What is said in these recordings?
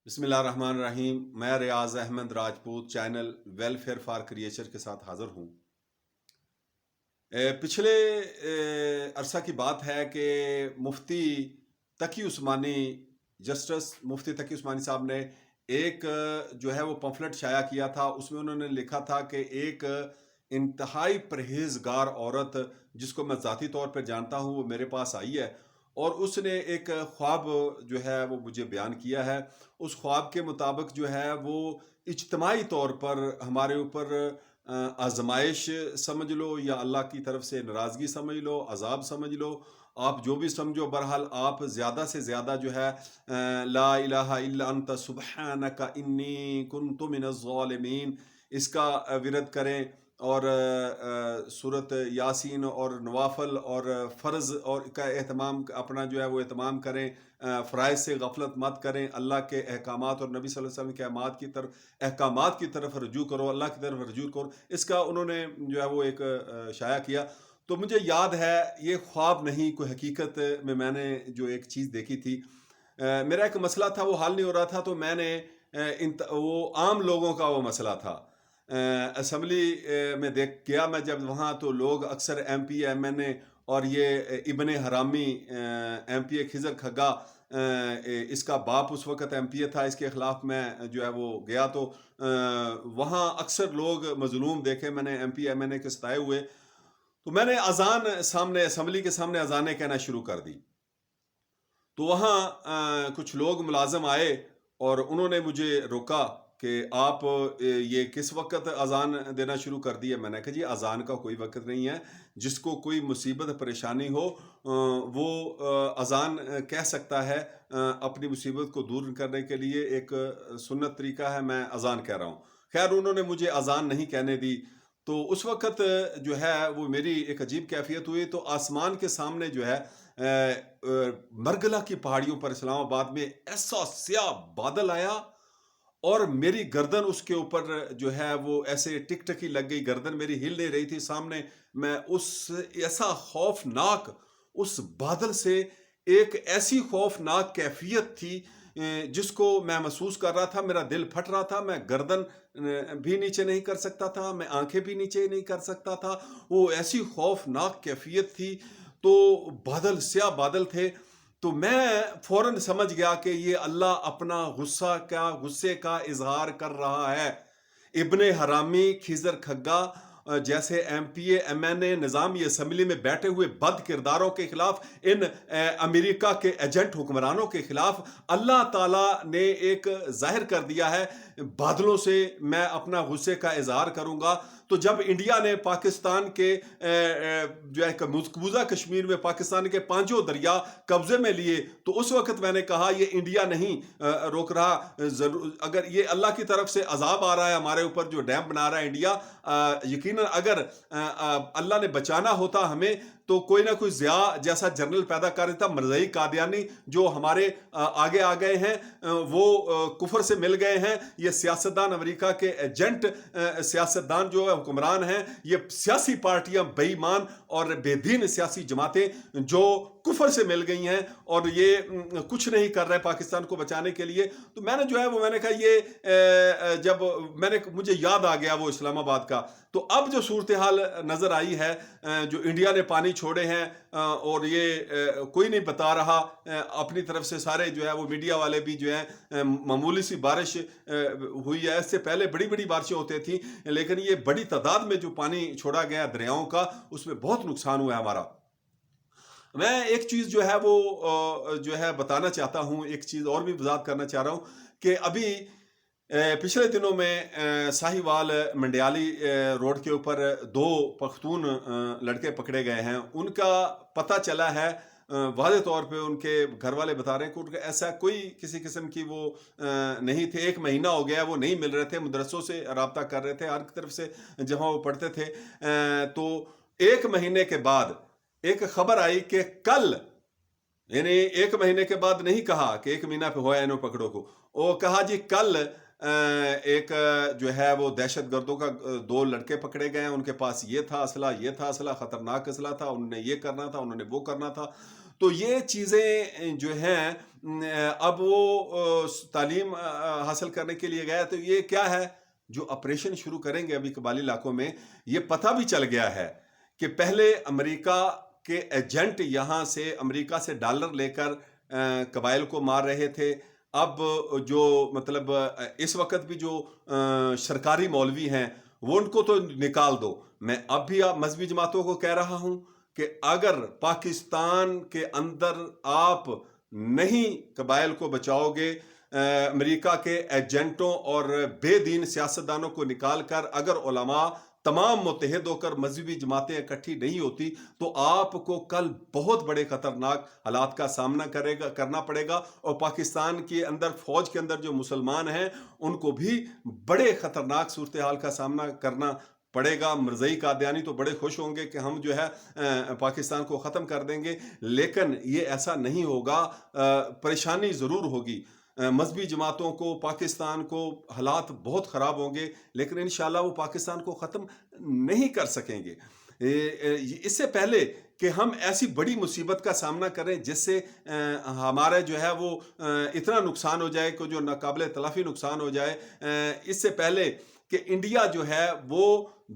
بسم اللہ الرحمن الرحیم۔ میں Riaz Ahmed Rajput channel welfare for creature کے ساتھ حاضر ہوں۔ پچھلے عرصہ کی بات ہے کہ مفتی تقی عثمانی جسٹس مفتی تقی عثمانی صاحب نے ایک جو ہے وہ پمفلٹ شائع کیا تھا۔ اس میں انہوں نے لکھا تھا کہ ایک انتہائی پرہیزگار عورت جس کو میں ذاتی طور پر جانتا ہوں وہ میرے پاس آئی ہے اور اس نے ایک خواب جو ہے وہ مجھے بیان کیا ہے۔ اس خواب کے مطابق جو ہے وہ اجتماعی طور پر ہمارے اوپر آزمائش سمجھ لو یا اللہ کی طرف سے ناراضگی سمجھ لو، عذاب سمجھ لو، آپ جو بھی سمجھو، بہرحال آپ زیادہ سے زیادہ جو ہے لا الہ الا انت سبحانک انی کنت من الظالمین اس کا ورد کریں، اور سورۃ یاسین اور نوافل اور فرض اور کا اہتمام اپنا جو ہے وہ اہتمام کریں، فرائض سے غفلت مت کریں، اللہ کے احکامات اور نبی صلی اللہ علیہ وسلم کے احکامات کی طرف رجوع کرو، اللہ کی طرف رجوع کرو۔ اس کا انہوں نے جو ہے وہ ایک شائع کیا۔ تو مجھے یاد ہے یہ خواب نہیں، کوئی حقیقت میں نے جو ایک چیز دیکھی تھی، میرا ایک مسئلہ تھا وہ حل نہیں ہو رہا تھا، تو میں نے وہ عام لوگوں کا وہ مسئلہ تھا، اسمبلی میں دیکھ گیا میں جب وہاں، تو لوگ اکثر ایم پی ایم این اے اور یہ ابن حرامی ایم پی اے خضر کھگا، اس کا باپ اس وقت ایم پی اے تھا، اس کے خلاف میں جو ہے وہ گیا، تو وہاں اکثر لوگ مظلوم دیکھے میں نے، ایم پی ایم این اے کے ستائے ہوئے، تو میں نے اذان سامنے اسمبلی کے سامنے اذانیں کہنا شروع کر دی۔ تو وہاں کچھ لوگ ملازم آئے اور انہوں نے مجھے روکا کہ آپ یہ کس وقت اذان دینا شروع کر دی ہے؟ میں نے کہا جی اذان کا کوئی وقت نہیں ہے، جس کو کوئی مصیبت پریشانی ہو وہ اذان کہہ سکتا ہے، اپنی مصیبت کو دور کرنے کے لیے ایک سنت طریقہ ہے، میں اذان کہہ رہا ہوں۔ خیر انہوں نے مجھے اذان نہیں کہنے دی، تو اس وقت جو ہے وہ میری ایک عجیب کیفیت ہوئی، تو آسمان کے سامنے جو ہے مرگلا کی پہاڑیوں پر اسلام آباد میں ایسا سیاہ بادل آیا اور میری گردن اس کے اوپر جو ہے وہ ایسے ٹک ٹکی لگ گئی، گردن میری ہل نہیں رہی تھی سامنے، میں اس ایسا خوفناک اس بادل سے ایک ایسی خوفناک کیفیت تھی جس کو میں محسوس کر رہا تھا، میرا دل پھٹ رہا تھا، میں گردن بھی نیچے نہیں کر سکتا تھا، میں آنکھیں بھی نیچے نہیں کر سکتا تھا، وہ ایسی خوفناک کیفیت تھی، تو بادل سیاہ بادل تھے، تو میں فوراً سمجھ گیا کہ یہ اللہ اپنا غصے کا اظہار کر رہا ہے۔ ابن حرامی خضر کھگا جیسے M P A M N A نظامی اسمبلی میں بیٹھے ہوئے بد کرداروں کے خلاف، ان امریکہ کے ایجنٹ حکمرانوں کے خلاف اللہ تعالیٰ نے ایک ظاہر کر دیا ہے، بادلوں سے میں اپنا غصے کا اظہار کروں گا۔ تو جب انڈیا نے پاکستان کے جو ہے مقبوضہ کشمیر میں پاکستان کے پانچوں دریا قبضے میں لیے، تو اس وقت میں نے کہا یہ انڈیا نہیں روک رہا، اگر یہ اللہ کی طرف سے عذاب آ رہا ہے ہمارے اوپر جو ڈیم بنا رہا ہے انڈیا، یقیناً اگر اللہ نے بچانا ہوتا ہمیں تو کوئی نہ کوئی ضیاء جیسا جنرل پیدا کر دیتا، مرزائی قادیانی جو ہمارے آگے آ گئے ہیں، وہ کفر سے مل گئے ہیں، یہ سیاستدان امریکہ کے ایجنٹ سیاستدان جو حکمران ہیں، یہ سیاسی پارٹیاں بے ایمان اور بے دین سیاسی جماعتیں جو کفر سے مل گئی ہیں اور یہ کچھ نہیں کر رہے پاکستان کو بچانے کے لیے۔ تو میں نے جو ہے وہ میں نے کہا یہ جب مجھے یاد آ گیا وہ اسلام آباد کا، تو اب جو صورتحال نظر آئی ہے، جو انڈیا نے پانی چھوڑے ہیں اور یہ کوئی نہیں بتا رہا اپنی طرف سے، سارے جو ہے وہ میڈیا والے بھی جو ہے، معمولی سی بارش ہوئی ہے، اس سے پہلے بڑی بڑی بارشیں ہوتی تھیں، لیکن یہ بڑی تعداد میں جو پانی چھوڑا گیا دریاؤں کا، اس میں بہت نقصان ہوا ہے ہمارا۔ میں ایک چیز جو ہے وہ جو ہے بتانا چاہتا ہوں، ایک چیز اور بھی وضاحت کرنا چاہ رہا ہوں کہ ابھی پچھلے دنوں میں ساہیوال منڈیالی روڈ کے اوپر دو پختون لڑکے پکڑے گئے ہیں، ان کا پتہ چلا ہے، واضح طور پہ ان کے گھر والے بتا رہے ہیں کہ ان کا ایسا کوئی کسی قسم کی وہ نہیں تھے، 1 مہینہ ہو گیا وہ نہیں مل رہے تھے، مدرسوں سے رابطہ کر رہے تھے ہر طرف سے جہاں وہ پڑھتے تھے، تو 1 مہینے کے بعد ایک خبر آئی کہ کل، یعنی 1 مہینے کے بعد نہیں کہا کہ 1 مہینہ پہ ہوا انہوں پکڑوں کو، وہ کہا جی کل ایک جو ہے وہ دہشت گردوں کا 2 لڑکے پکڑے گئے ہیں، ان کے پاس یہ تھا اسلحہ، خطرناک اسلحہ تھا، انہوں نے یہ کرنا تھا، انہوں نے وہ کرنا تھا۔ تو یہ چیزیں جو ہیں اب وہ تعلیم حاصل کرنے کے لیے گیا. تو یہ کیا ہے جو آپریشن شروع کریں گے ابھی قبائلی علاقوں میں, یہ پتہ بھی چل گیا ہے کہ پہلے امریکہ کے ایجنٹ یہاں سے امریکہ سے ڈالر لے کر قبائل کو مار رہے تھے. اب جو مطلب اس وقت بھی جو سرکاری مولوی ہیں وہ ان کو تو نکال دو. میں اب بھی مذہبی جماعتوں کو کہہ رہا ہوں کہ اگر پاکستان کے اندر آپ نہیں قبائل کو بچاؤ گے, امریکہ کے ایجنٹوں اور بے دین سیاستدانوں کو نکال کر اگر علماء تمام متحد ہو کر مذہبی جماعتیں اکٹھی نہیں ہوتی, تو آپ کو کل بہت بڑے خطرناک حالات کا سامنا کرنا پڑے گا. اور پاکستان کے اندر فوج کے اندر جو مسلمان ہیں ان کو بھی بڑے خطرناک صورتحال کا سامنا کرنا پڑے گا. مرزائی قادیانی تو بڑے خوش ہوں گے کہ ہم جو ہے پاکستان کو ختم کر دیں گے, لیکن یہ ایسا نہیں ہوگا. پریشانی ضرور ہوگی مذہبی جماعتوں کو, پاکستان کو, حالات بہت خراب ہوں گے, لیکن انشاءاللہ وہ پاکستان کو ختم نہیں کر سکیں گے. اس سے پہلے کہ ہم ایسی بڑی مصیبت کا سامنا کریں جس سے ہمارا جو ہے وہ اتنا نقصان ہو جائے کہ جو ناقابل تلافی نقصان ہو جائے, اس سے پہلے کہ انڈیا جو ہے وہ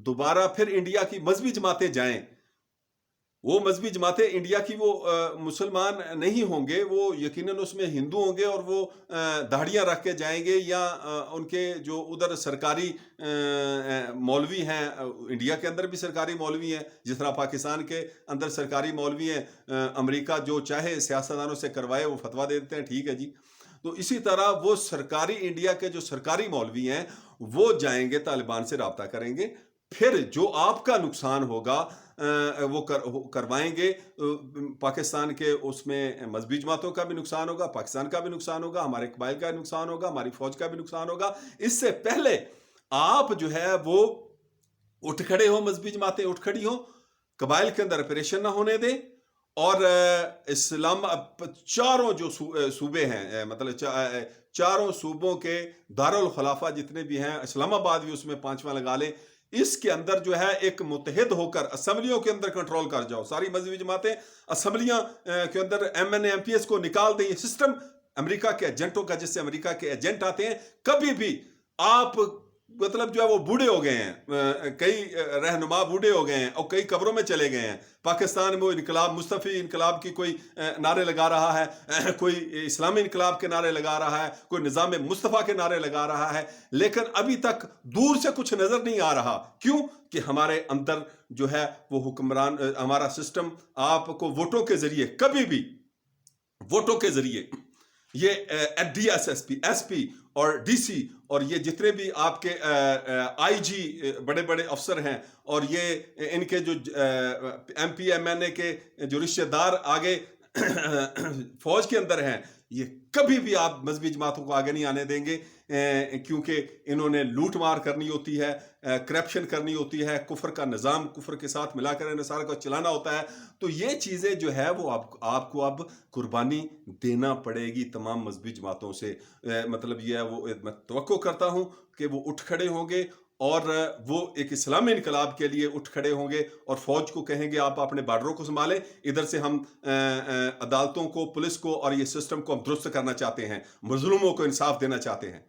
دوبارہ پھر انڈیا کی مذہبی جماعتیں جائیں, وہ مذہبی جماعتیں انڈیا کی وہ مسلمان نہیں ہوں گے, وہ یقیناً اس میں ہندو ہوں گے اور وہ داڑھیاں رکھ کے جائیں گے, یا ان کے جو ادھر سرکاری مولوی ہیں, انڈیا کے اندر بھی سرکاری مولوی ہیں جس طرح پاکستان کے اندر سرکاری مولوی ہیں, امریکہ جو چاہے سیاستدانوں سے کروائے وہ فتویٰ دے دیتے ہیں, ٹھیک ہے جی. تو اسی طرح وہ سرکاری انڈیا کے جو سرکاری مولوی ہیں وہ جائیں گے, طالبان سے رابطہ کریں گے, پھر جو آپ کا نقصان ہوگا وہ کروائیں گے. پاکستان کے اس میں مذہبی جماعتوں کا بھی نقصان ہوگا, پاکستان کا بھی نقصان ہوگا, ہمارے قبائل کا بھی نقصان ہوگا, ہماری فوج کا بھی نقصان ہوگا. اس سے پہلے آپ جو ہے وہ اٹھ کھڑے ہوں, مذہبی جماعتیں اٹھ کھڑی ہوں, قبائل کے اندر آپریشن نہ ہونے دیں, اور اسلام چاروں جو صوبے ہیں, مطلب چاروں صوبوں کے دارالخلافہ جتنے بھی ہیں, اسلام آباد بھی اس میں 5واں لگا لیں, اس کے اندر جو ہے ایک متحد ہو کر اسمبلیوں کے اندر کنٹرول کر جاؤ. ساری مذہبی جماعتیں اسمبلیاں کے اندر M N A M P S کو نکال دیں. یہ سسٹم امریکہ کے ایجنٹوں کا, جس سے امریکہ کے ایجنٹ آتے ہیں, کبھی بھی آپ مطلب جو ہے وہ بوڑھے ہو گئے ہیں, کئی رہنما بوڑھے ہو گئے ہیں اور کئی قبروں میں چلے گئے ہیں. پاکستان میں وہ انقلاب, مصطفی انقلاب کی کوئی نعرے لگا رہا ہے, کوئی اسلامی انقلاب کے نعرے لگا رہا ہے, کوئی نظام مصطفیٰ کے نعرے لگا رہا ہے, لیکن ابھی تک دور سے کچھ نظر نہیں آ رہا. کیوں کہ ہمارے اندر جو ہے وہ حکمران, ہمارا سسٹم آپ کو ووٹوں کے ذریعے, کبھی بھی ووٹوں کے ذریعے یہ D S P, S P اور ڈی سی اور یہ جتنے بھی آپ کے آئی جی بڑے بڑے افسر ہیں, اور یہ ان کے جو ایم پی ایم این اے کے جو رشتہ دار آگے فوج کے اندر ہیں, یہ کبھی بھی آپ مذہبی جماعتوں کو آگے نہیں آنے دیں گے, کیونکہ انہوں نے لوٹ مار کرنی ہوتی ہے, کرپشن کرنی ہوتی ہے, کفر کا نظام کفر کے ساتھ ملا کر انہیں سارا کو چلانا ہوتا ہے. تو یہ چیزیں جو ہے وہ آپ کو اب قربانی دینا پڑے گی تمام مذہبی جماعتوں سے. مطلب یہ ہے وہ میں توقع کرتا ہوں کہ وہ اٹھ کھڑے ہوں گے اور وہ ایک اسلامی انقلاب کے لیے اٹھ کھڑے ہوں گے, اور فوج کو کہیں گے آپ اپنے بارڈروں کو سنبھالیں, ادھر سے ہم عدالتوں کو, پولیس کو اور یہ سسٹم کو ہم درست کرنا چاہتے ہیں, مظلوموں کو انصاف دینا چاہتے ہیں.